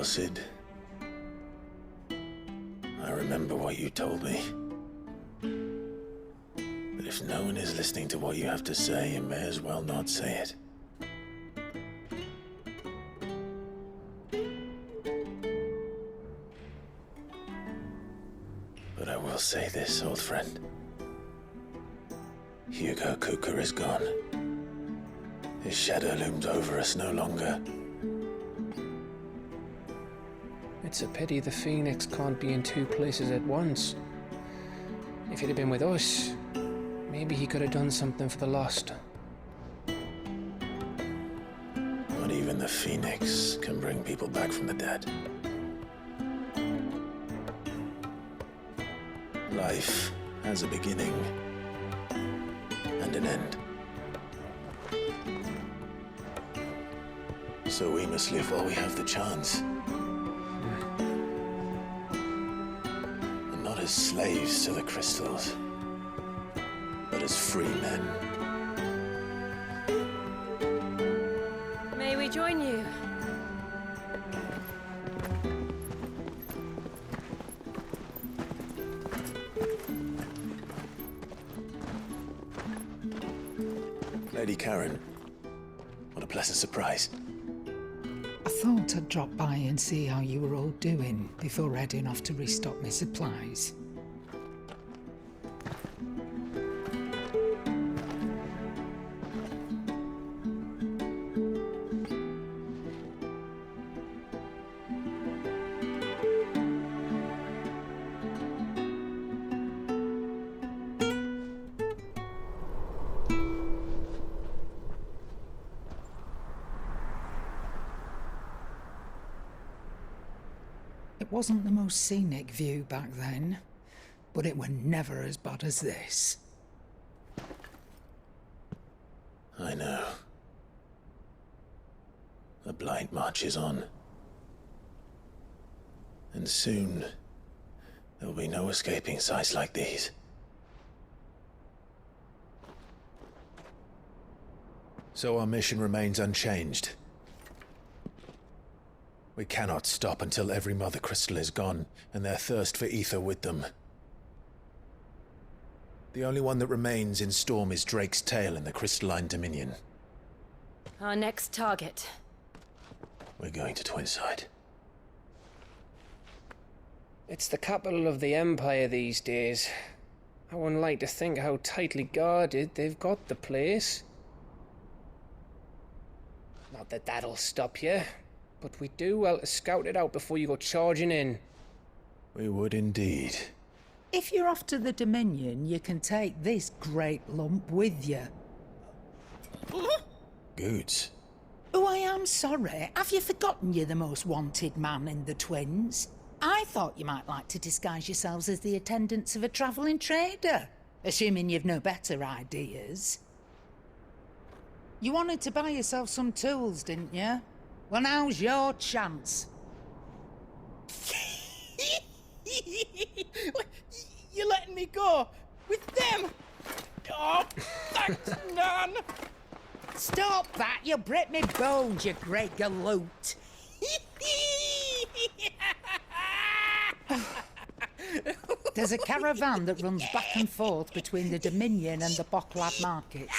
Well, Sid, I remember what you told me. But if no one is listening to what you have to say, you may as well not say it. But I will say this, old friend. Hugo Cooker is gone. His shadow looms over us no longer. It's a pity the Phoenix can't be in two places at once. If he'd have been with us, maybe he could have done something for the lost. Not even the Phoenix can bring people back from the dead. Life has a beginning and an end. So we must live while we have the chance. And not as slaves to the crystals, but as free men. May we join you? Lady Karen, what a pleasant surprise. I thought I'd drop by and see how you were all doing before heading off to restock my supplies. It wasn't the most scenic view back then, but it were never as bad as this. I know. The blight marches on. And soon, there'll be no escaping sights like these. So our mission remains unchanged. We cannot stop until every Mother Crystal is gone, and their thirst for ether with them. The only one that remains in Storm is Drake's tail in the Crystalline Dominion. Our next target. We're going to Twinside. It's the capital of the Empire these days. I wouldn't like to think how tightly guarded they've got the place. Not that that'll stop you, but we do well to scout it out before you go charging in. We would indeed. If you're off to the Dominion, you can take this great lump with you. Goods. Oh, I am sorry. Have you forgotten you're the most wanted man in the Twins? I thought you might like to disguise yourselves as the attendants of a travelling trader, assuming you've no better ideas. You wanted to buy yourself some tools, didn't you? Well, now's your chance. You're letting me go with them? Oh, thanks, Nan. Stop that! You'll break me bones, you great galoot. There's a caravan that runs back and forth between the Dominion and the Bocklad markets.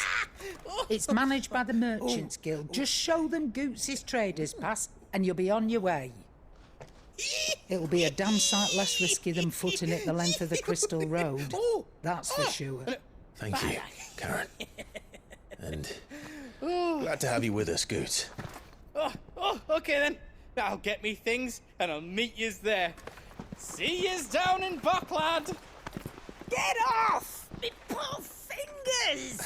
It's managed by the Merchants Guild. Just show them Goots' traders pass and you'll be on your way. It'll be a damn sight less risky than footing it the length of the Crystal Road. That's for sure. Thank you, Karen. And glad to have you with us, Goots. Okay then. I'll get me things and I'll meet yous there. See yous down in Bocklad. Get off! Me poor fingers!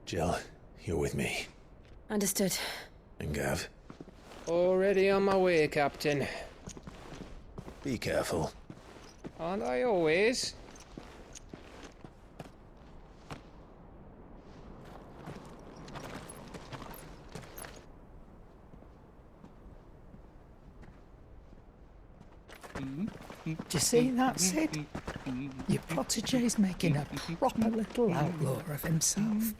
Jill, you're with me. Understood. And Gav, Already on my way, Captain. be careful. Aren't I always? Do you see that, Sid? Your protégé's making a proper little outlaw of himself.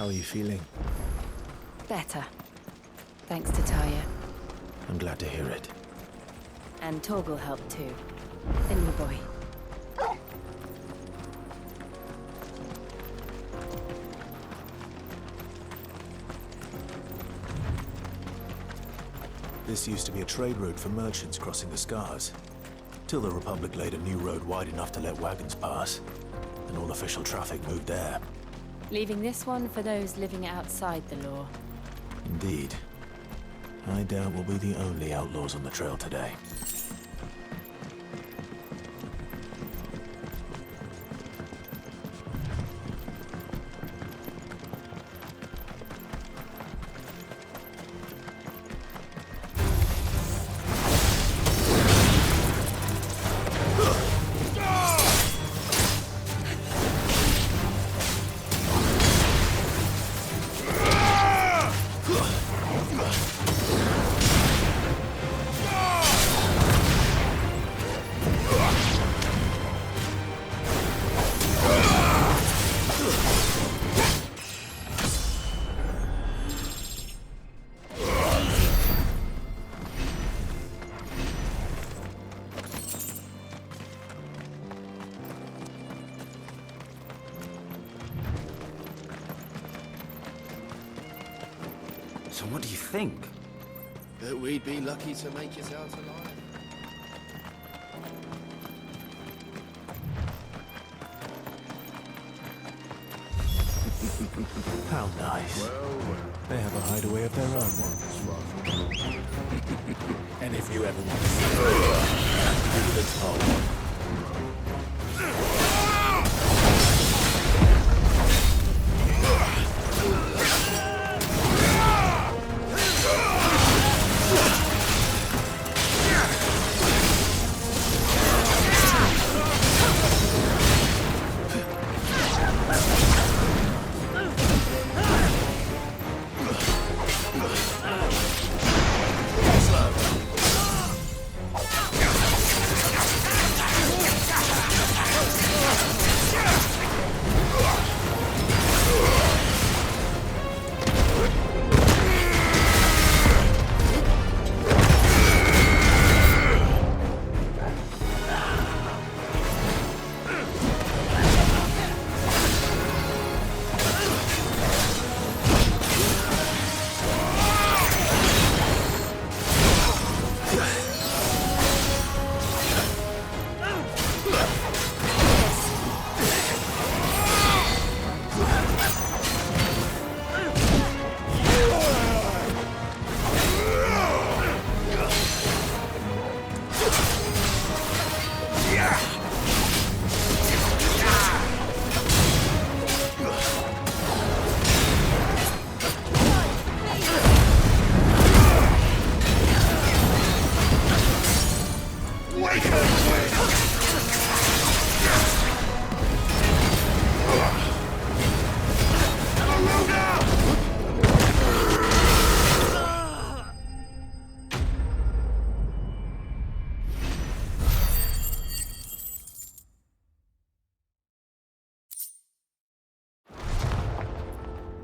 How are you feeling? Better. Thanks to Taya. I'm glad to hear it. And Torgal helped too. Didn't you, boy? This used to be a trade route for merchants crossing the Scars. Till the Republic laid a new road wide enough to let wagons pass. And all official traffic moved there. Leaving this one for those living outside the law. Indeed. I doubt we'll be the only outlaws on the trail today. So what do you think? That we'd be lucky to make it out alive. How nice. They have a hideaway of their own. And if you ever want to see the top.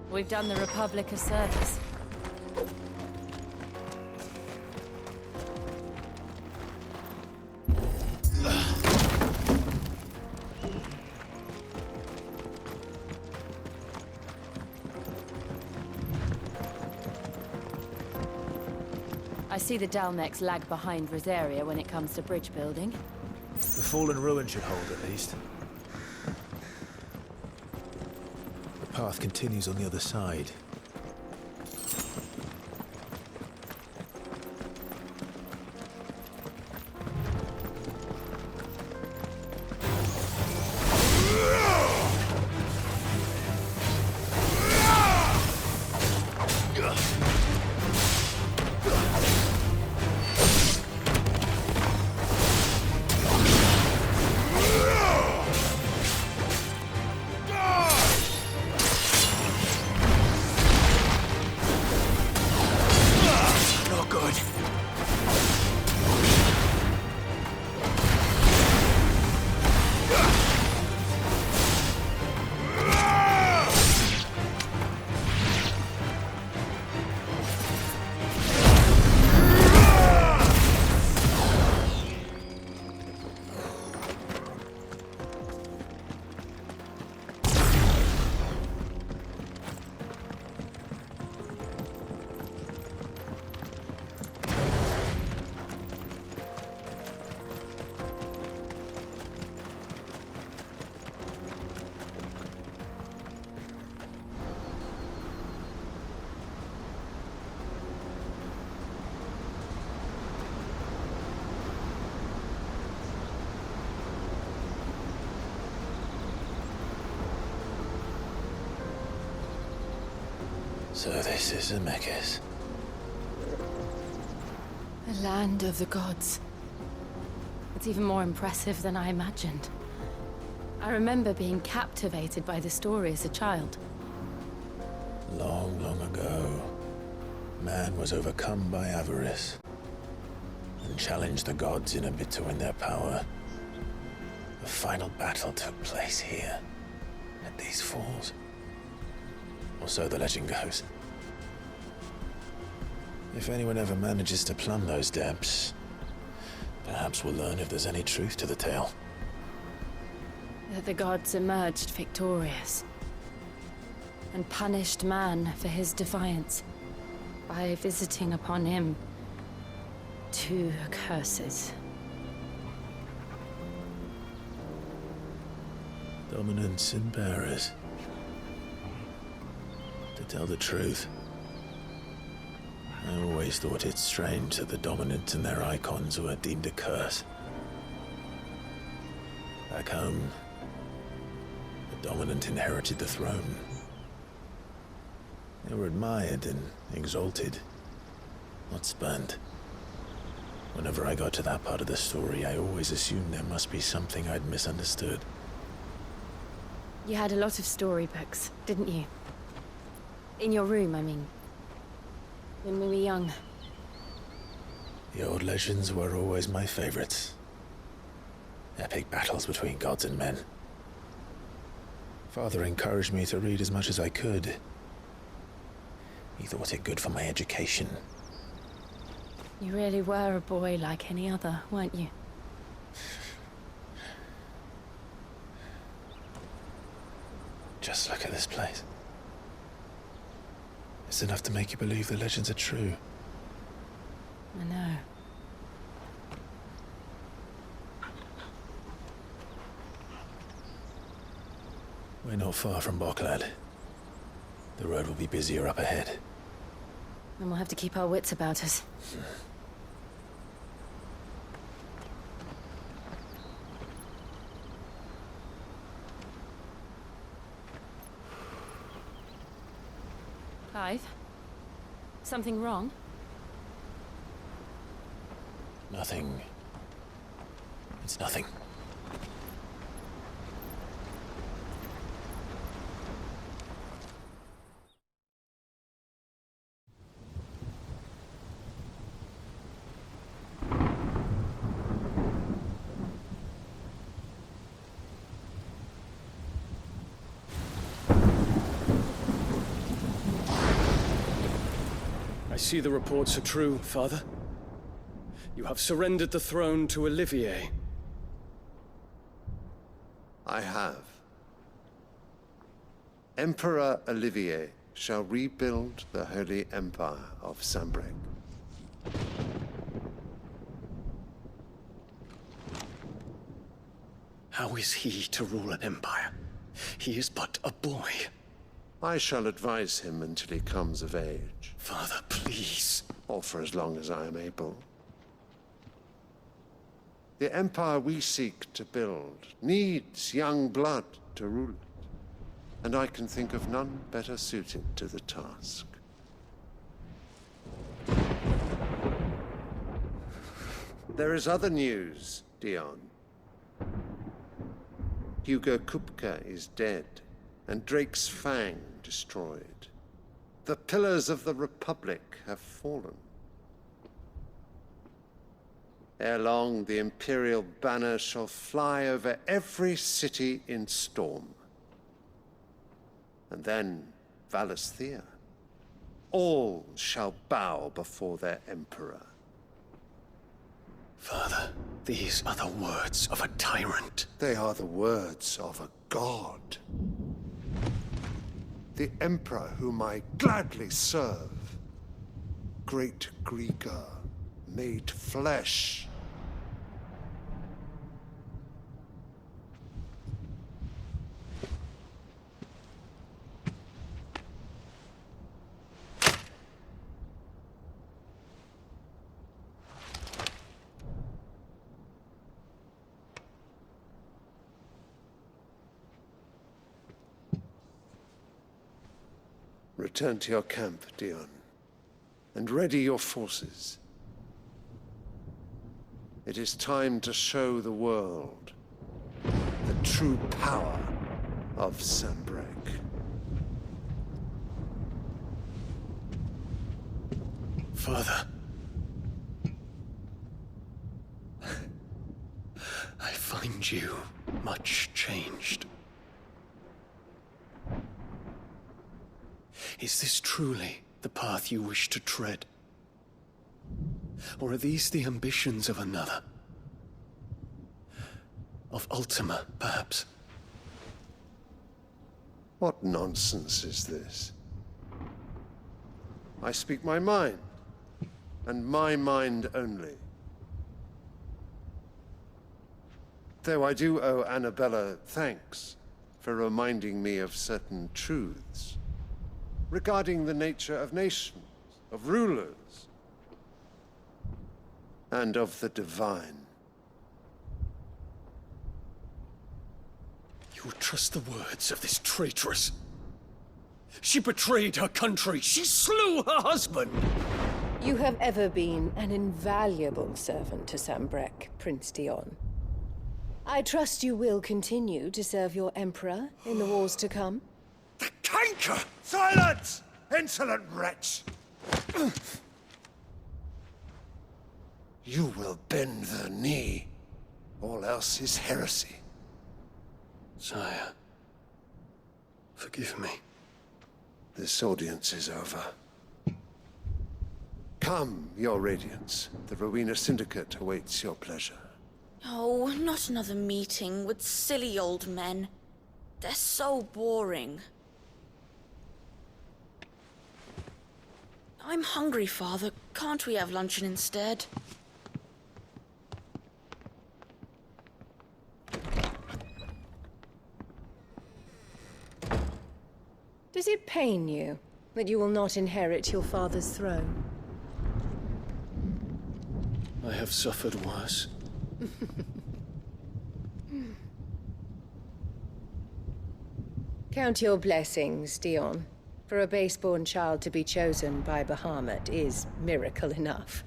We've done the Republic a service. I see the Dalmex lag behind Rosaria when it comes to bridge building. The fallen ruin should hold at least. The path continues on the other side. So this is Zemeckis. The land of the gods. It's even more impressive than I imagined. I remember being captivated by the story as a child. Long, long ago, man was overcome by avarice and challenged the gods in a bid to win their power. The final battle took place here, at these falls. Or so the legend goes. If anyone ever manages to plumb those depths, perhaps we'll learn if there's any truth to the tale. That the gods emerged victorious and punished man for his defiance by visiting upon him 2 curses. Dominance and bearers. To tell the truth, I always thought it strange that the dominant and their icons were deemed a curse. Back home, the dominant inherited the throne. They were admired and exalted, not spurned. Whenever I got to that part of the story, I always assumed there must be something I'd misunderstood. You had a lot of storybooks, didn't you? In your room, I mean. When we were young. The old legends were always my favorites. Epic battles between gods and men. Father encouraged me to read as much as I could. He thought it good for my education. You really were a boy like any other, weren't you? Just look at this place. It's enough to make you believe the legends are true. I know. We're not far from Boklad. The road will be busier up ahead. And we'll have to keep our wits about us. Clive? Something wrong? Nothing. It's nothing. I see the reports are true, Father. You have surrendered the throne to Olivier. I have. Emperor Olivier shall rebuild the Holy Empire of Sambrec. How is he to rule an empire? He is but a boy. I shall advise him until he comes of age, Father, please. or for as long as I am able. The empire we seek to build needs young blood to rule it, and I can think of none better suited to the task. There is other news, Dion. Hugo Kupka is dead, and Drake's Fang destroyed. The pillars of the Republic have fallen. Ere long, the Imperial banner shall fly over every city in Storm. And then Valisthea. All shall bow before their Emperor. Father, these are the words of a tyrant. They are the words of a god. The Emperor whom I gladly serve. Great Greeker, made flesh. Return to your camp, Dion, and ready your forces. It is time to show the world the true power of Sanbreque. Father. I find you much changed. Is this truly the path you wish to tread? Or are these the ambitions of another? Of Ultima, perhaps? What nonsense is this? I speak my mind, and my mind only. Though I do owe Annabella thanks for reminding me of certain truths regarding the nature of nations, of rulers, and of the divine. You would trust the words of this traitress? She betrayed her country. She slew her husband. You have ever been an invaluable servant to Sanbreque, Prince Dion. I trust you will continue to serve your Emperor in the wars to come. The canker! Silence! Insolent wretch! You will bend the knee. All else is heresy. Sire, forgive me. This audience is over. Come, your Radiance. The Rowena Syndicate awaits your pleasure. Oh, not another meeting with silly old men. They're so boring. I'm hungry, Father. Can't we have luncheon instead? Does it pain you that you will not inherit your father's throne? I have suffered worse. Count your blessings, Dion. For a base-born child to be chosen by Bahamut is miracle enough.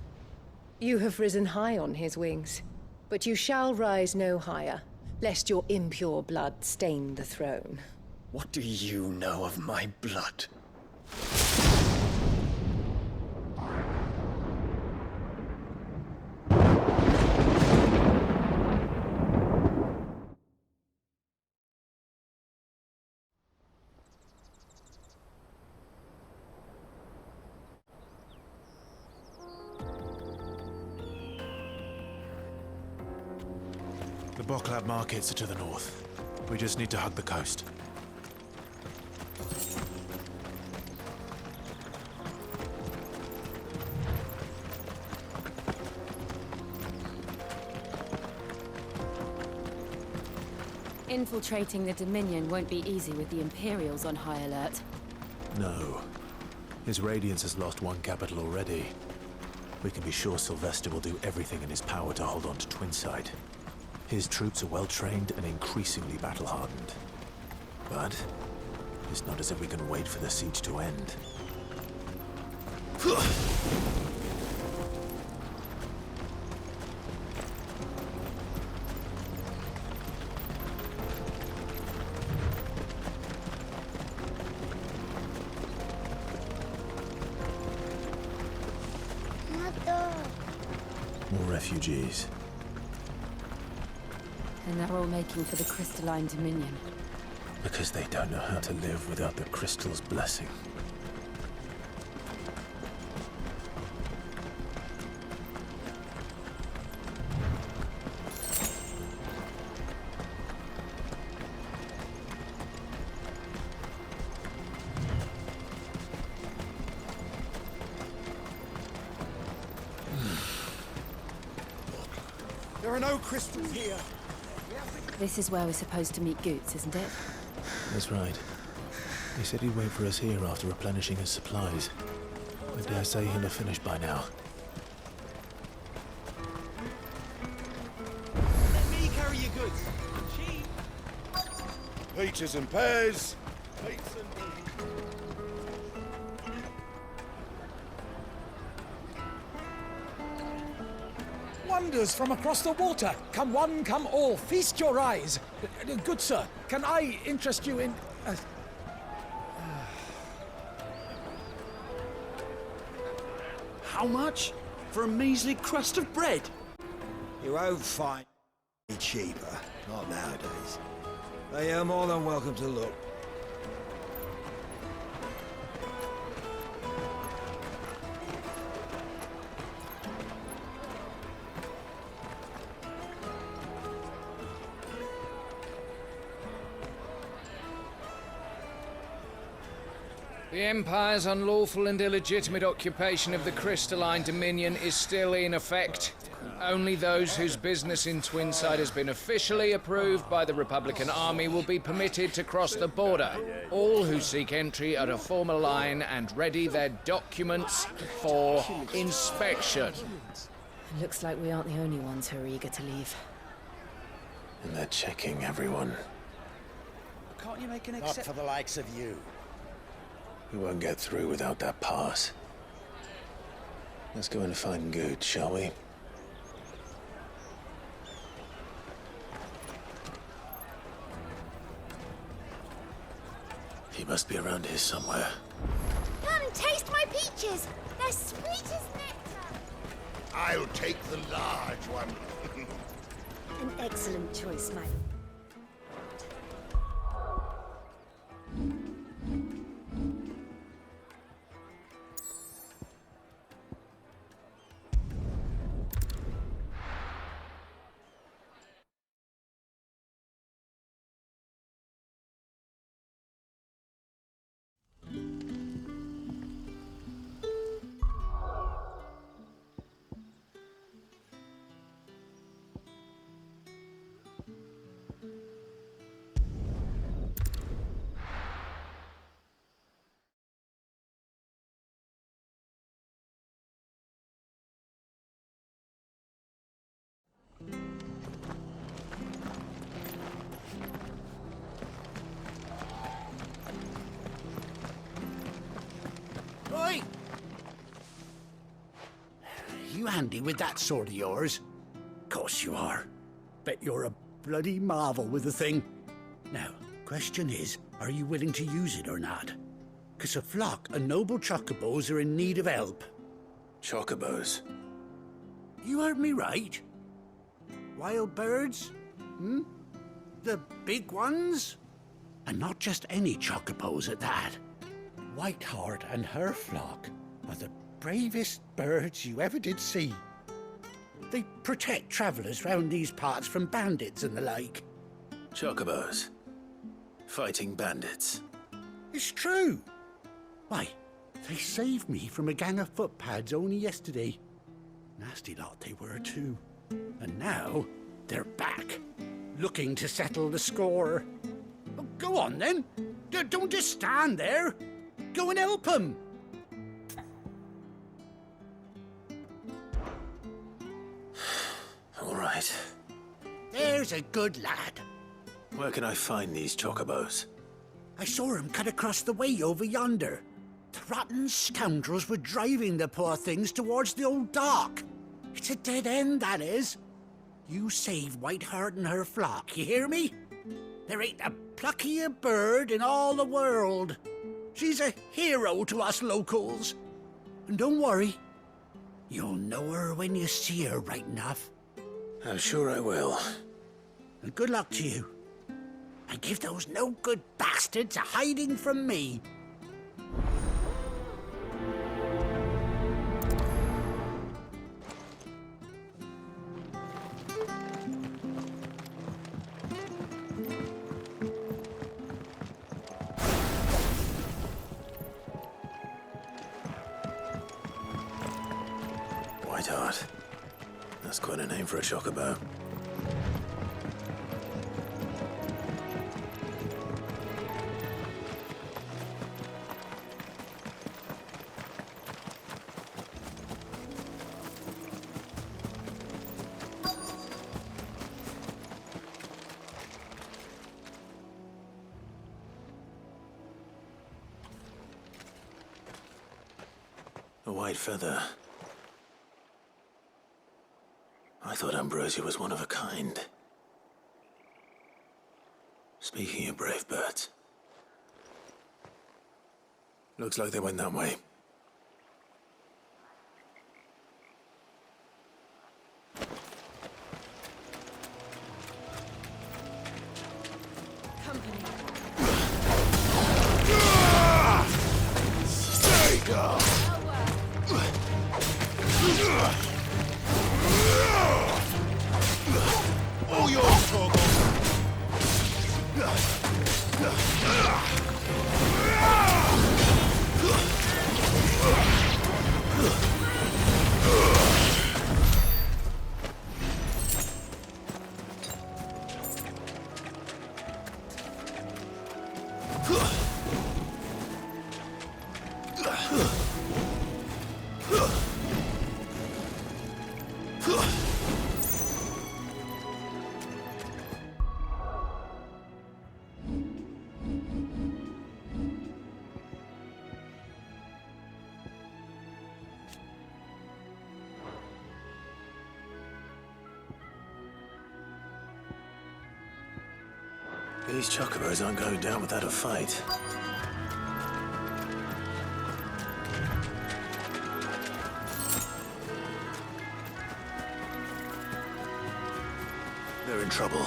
You have risen high on his wings, but you shall rise no higher, lest your impure blood stain the throne. What do you know of my blood? The Boklab markets are to the north. We just need to hug the coast. Infiltrating the Dominion won't be easy with the Imperials on high alert. No. His Radiance has lost one capital already. We can be sure Sylvester will do everything in his power to hold on to Twinside. His troops are well-trained and increasingly battle-hardened. But it's not as if we can wait for the siege to end. More refugees. And they're all making for the Crystalline Dominion. Because they don't know how to live without the crystal's blessing. There are no crystals here. This is where we're supposed to meet Goots, isn't it? That's right. He said he'd wait for us here after replenishing his supplies. I dare say he'll have finished by now. Let me carry your goods. Cheap. Peaches and pears. Peaches and peas. wonders from across the water. Come one, come all, feast your eyes. Good sir, can I interest you in... How much? For a measly crust of bread? You won't find it cheaper. Not nowadays. But you're more than welcome to look. The Empire's unlawful and illegitimate occupation of the Crystalline Dominion is still in effect. Only those whose business in Twinside has been officially approved by the Republican Army will be permitted to cross the border. All who seek entry are to form a line and ready their documents for inspection. Looks like we aren't the only ones who are eager to leave. And they're checking everyone. Can't you make an Not exception? for the likes of you. We won't get through without that pass. Let's go and find Good, shall we? He must be around here somewhere. Come taste my peaches. They're sweet as nectar. I'll take the large one. An excellent choice, my... Oi! You handy with that sword of yours? Course you are. Bet you're a bloody marvel with the thing. Now, question is, are you willing to use it or not? 'Cause a flock of noble chocobos are in need of help. Chocobos? You heard me right. Wild birds? Hmm? The big ones? And not just any chocobos at that. Whiteheart and her flock are the bravest birds you ever did see. They protect travellers round these parts from bandits and the like. Chocobos? Fighting bandits? It's true. Why, they saved me from a gang of footpads only yesterday. Nasty lot they were too. And now they're back, looking to settle the score. Oh, go on then. Don't just stand there. Go and help them. All right. There's a good lad. Where can I find these chocobos? I saw him cut across the way over yonder. The rotten scoundrels were driving the poor things towards the old dock. It's a dead end, that is. You save Whiteheart and her flock, you hear me? There ain't a pluckier bird in all the world. She's a hero to us locals. And don't worry, you'll know her when you see her right enough. I'm sure I will. And good luck to you. And give those no-good bastards a hiding from me. Whiteheart. That's quite a name for a chocobo. A white feather. I thought Ambrosia was one of a kind. Speaking of brave birds, looks like they went that way. All yours, Torgal. These chocobos aren't going down without a fight. They're in trouble.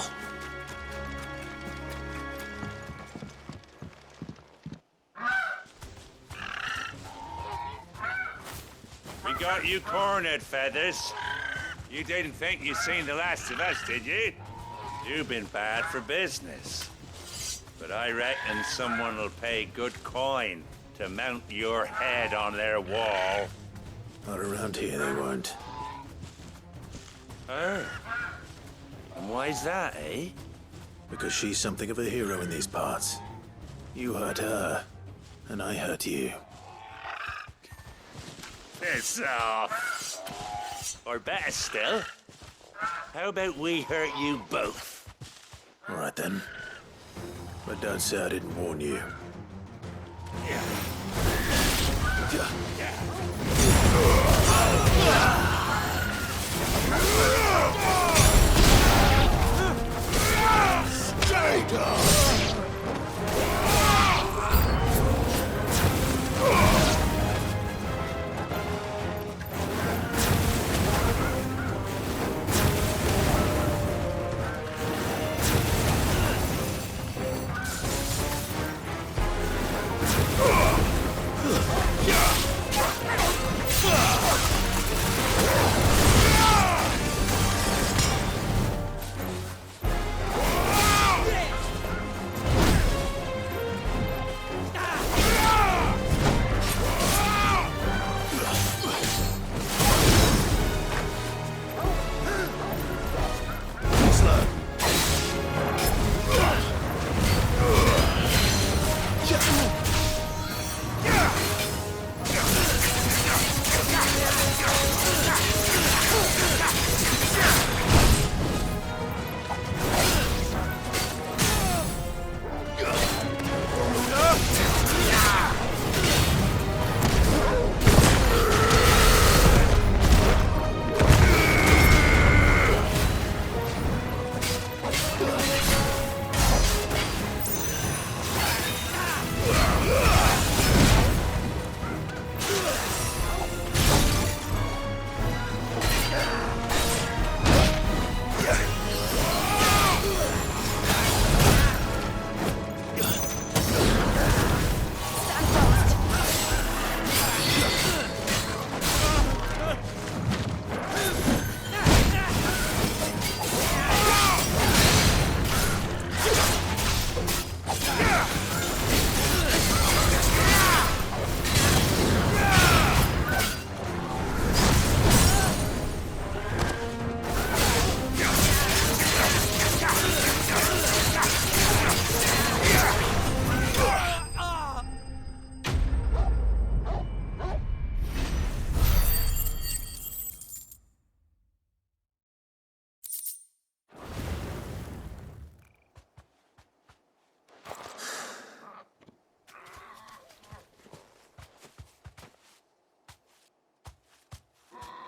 We got you cornered, Feathers. You didn't think you'd seen the last of us, did you? You've been bad for business. But I reckon someone will pay good coin to mount your head on their wall. Not around here, they won't. Oh. And why's that, eh? Because she's something of a hero in these parts. You hurt her, and I hurt you. Piss off. Or better still, how about we hurt you both? All right then. But don't say I didn't warn you. Stay down!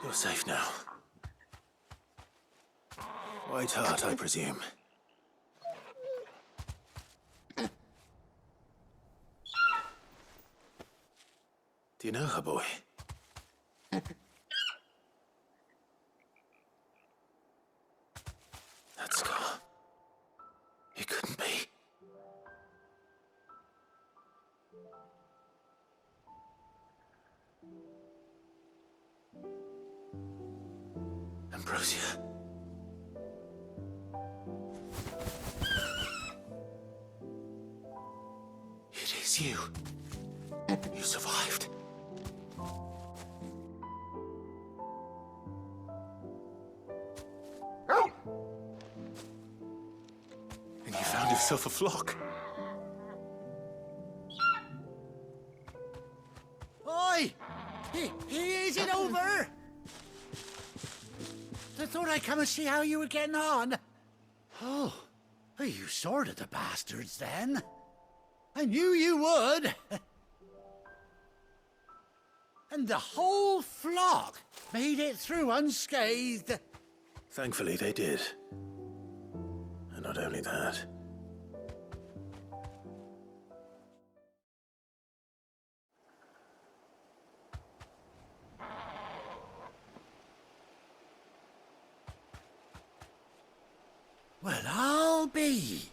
You're safe now. White Hart, I presume. Do you know her, boy? That scar. It couldn't be. Ambrosia. It is you. You survived. And you found yourself a flock. Oi! Is it over? I thought I'd come and see how you were getting on. Oh, you sorted the bastards then. I knew you would. And the whole flock made it through unscathed. Thankfully, they did. And not only that. Well, I'll be.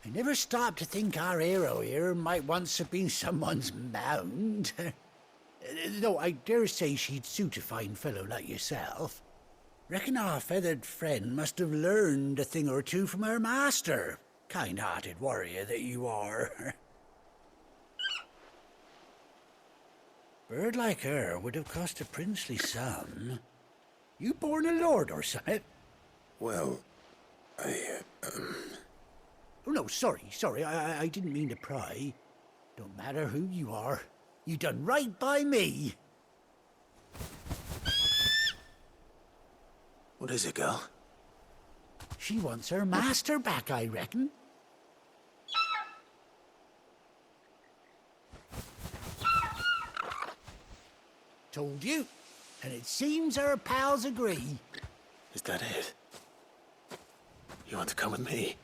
I never stopped to think our hero here might once have been someone's mount. Though I dare say she'd suit a fine fellow like yourself. Reckon our feathered friend must have learned a thing or two from her master. Kind-hearted warrior that you are. Bird like her would have cost a princely sum. You born a lord or something? Well, Oh, no, sorry. I didn't mean to pry. Don't matter who you are. You done right by me. What is it, girl? She wants her master back, I reckon. Told you. And it seems her pals agree. Is that it? You want to come with me?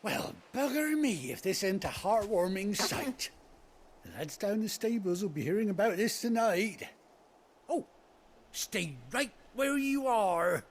Well, bugger me if this ain't a heartwarming sight. The lads down the stables will be hearing about this tonight. Oh, stay right where you are.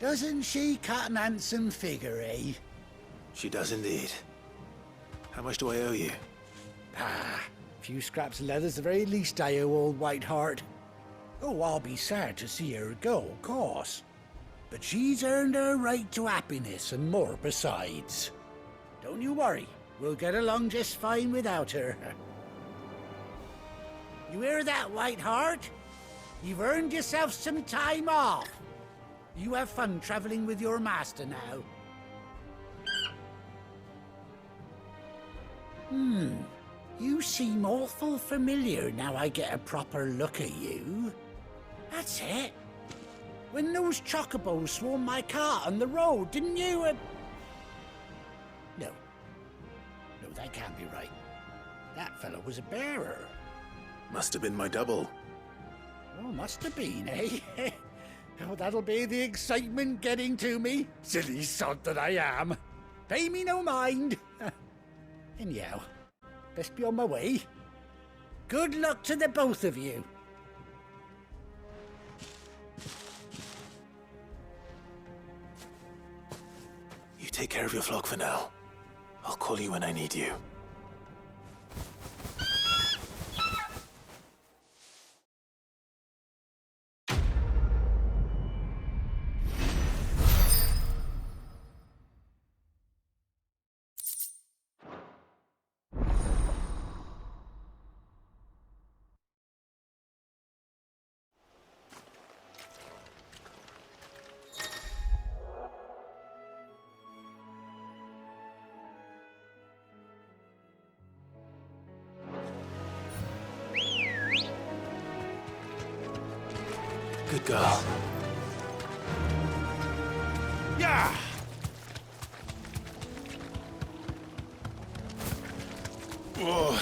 Doesn't she cut an handsome figure, eh? She does indeed. How much do I owe you? A few scraps of leather's the very least I owe old Whiteheart. Oh, I'll be sad to see her go, of course. But she's earned her right to happiness and more besides. Don't you worry, we'll get along just fine without her. You hear that, Whiteheart? You've earned yourself some time off. You have fun traveling with your master now. You seem awful familiar now I get a proper look at you. That's it. When those chocobos swarmed my cart on the road, didn't you? No, that can't be right. That fellow was a bearer. Must have been my double. Oh, must have been, eh? Oh, that'll be the excitement getting to me. Silly sod that I am. Pay me no mind. Anyhow, best be on my way. Good luck to the both of you. You take care of your flock for now. I'll call you when I need you. Good girl. Yeah! Whoa.